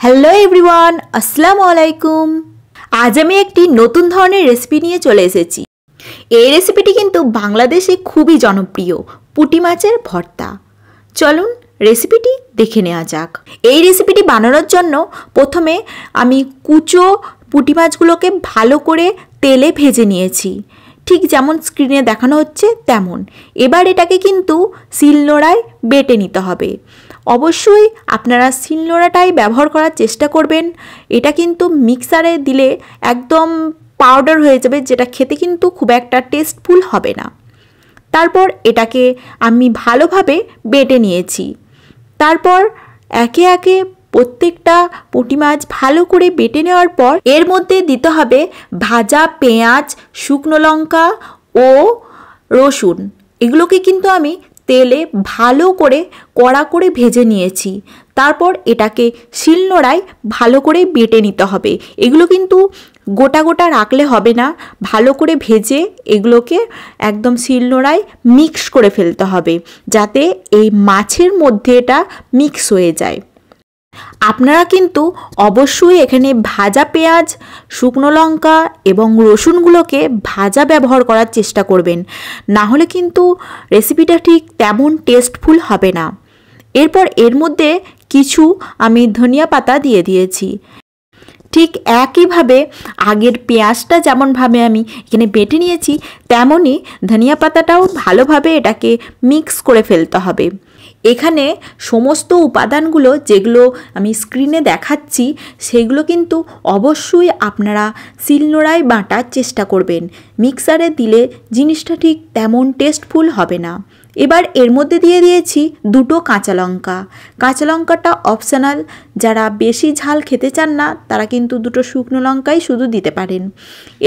Hello everyone, আসসালামু আলাইকুম। আজ আমি একটি নতুন ধরনের রেসিপি নিয়ে চলে এসেছি। এই রেসিপিটি কিন্তু বাংলাদেশে খুবই জনপ্রিয়, পুঁটি মাছের ভর্তা। চলুন রেসিপিটি দেখে নেওয়া যাক। এই রেসিপিটি বানানোর জন্য প্রথমে আমি কুচো পুঁটি মাছগুলোকে ভালো করে তেলে ভেজে নিয়েছি, ঠিক যেমন স্ক্রিনে দেখানো হচ্ছে তেমন। এবার এটাকে কিন্তু শিলনোড়ায় বেটে নিতে হবে। অবশ্যই আপনারা শিলনোড়াটাই ব্যবহার করার চেষ্টা করবেন। এটা কিন্তু মিক্সারে দিলে একদম পাউডার হয়ে যাবে, যেটা খেতে কিন্তু খুব একটা টেস্টফুল হবে না। তারপর এটাকে আমি ভালোভাবে বেটে নিয়েছি। তারপর একে একে প্রত্যেকটা পুঁটি মাছ ভালো করে বেটে নেওয়ার পর এর মধ্যে দিতে হবে ভাজা পেঁয়াজ, শুকনো লঙ্কা ও রসুন। এগুলোকে কিন্তু আমি তেলে ভালো করে কড়া করে ভেজে নিয়েছি। তারপর এটাকে শিলনোড়ায় ভালো করে বেটে নিতে হবে। এগুলো কিন্তু গোটা গোটা রাখলে হবে না, ভালো করে ভেজে এগুলোকে একদম শিলনোড়ায় মিক্স করে ফেলতে হবে, যাতে এই মাছের মধ্যে এটা মিক্স হয়ে যায়। আপনারা কিন্তু অবশ্যই এখানে ভাজা পেঁয়াজ, শুকনো লঙ্কা এবং রসুনগুলোকে ভাজা ব্যবহার করার চেষ্টা করবেন, না হলে কিন্তু রেসিপিটা ঠিক তেমন টেস্টফুল হবে না। এরপর এর মধ্যে কিছু আমি ধনিয়া পাতা দিয়ে দিয়েছি। ঠিক একইভাবে আগের পেঁয়াজটা যেমনভাবে আমি এখানে বেটে নিয়েছি, তেমনই ধনিয়া পাতাটাও ভালোভাবে এটাকে মিক্স করে ফেলতে হবে। এখানে সমস্ত উপাদানগুলো যেগুলো আমি স্ক্রিনে দেখাচ্ছি, সেগুলো কিন্তু অবশ্যই আপনারা শিলনোড়ায় বাটার চেষ্টা করবেন। মিক্সারে দিলে জিনিসটা ঠিক তেমন টেস্টফুল হবে না। এবার এর মধ্যে দিয়ে দিয়েছি দুটো কাঁচা লঙ্কা। কাঁচা লঙ্কাটা অপশনাল, যারা বেশি ঝাল খেতে চান না তারা কিন্তু দুটো শুকনো লঙ্কাই শুধু দিতে পারেন।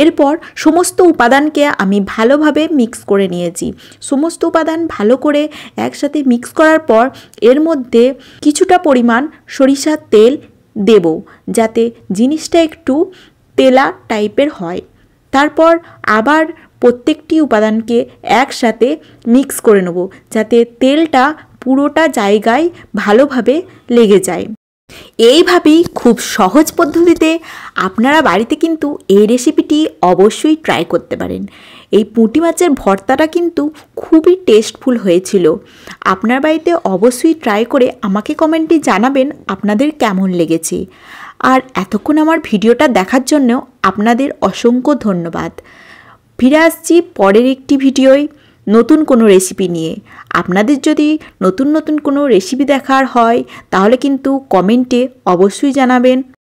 এরপর সমস্ত উপাদানকে আমি ভালোভাবে মিক্স করে নিয়েছি। সমস্ত উপাদান ভালো করে একসাথে মিক্স করার পর এর মধ্যে কিছুটা পরিমাণ সরিষার তেল দেব, যাতে জিনিসটা একটু তেলা টাইপের হয়। তারপর আবার প্রত্যেকটি উপাদানকে একসাথে মিক্স করে নেব, যাতে তেলটা পুরোটা জায়গায় ভালোভাবে লেগে যায়। এইভাবেই খুব সহজ পদ্ধতিতে আপনারা বাড়িতে কিন্তু এই রেসিপিটি অবশ্যই ট্রাই করতে পারেন। এই পুঁটি মাছের ভর্তাটা কিন্তু খুবই টেস্টফুল হয়েছিল। আপনার বাড়িতে অবশ্যই ট্রাই করে আমাকে কমেন্টে জানাবেন আপনাদের কেমন লেগেছে। আর এতক্ষণ আমার ভিডিওটা দেখার জন্য আপনাদের অসংখ্য ধন্যবাদ। ফিরে আসছি পরের একটি ভিডিওয় নতুন কোনো রেসিপি নিয়ে। আপনাদের যদি নতুন নতুন কোনো রেসিপি দেখার হয় তাহলে কিন্তু কমেন্টে অবশ্যই জানাবেন।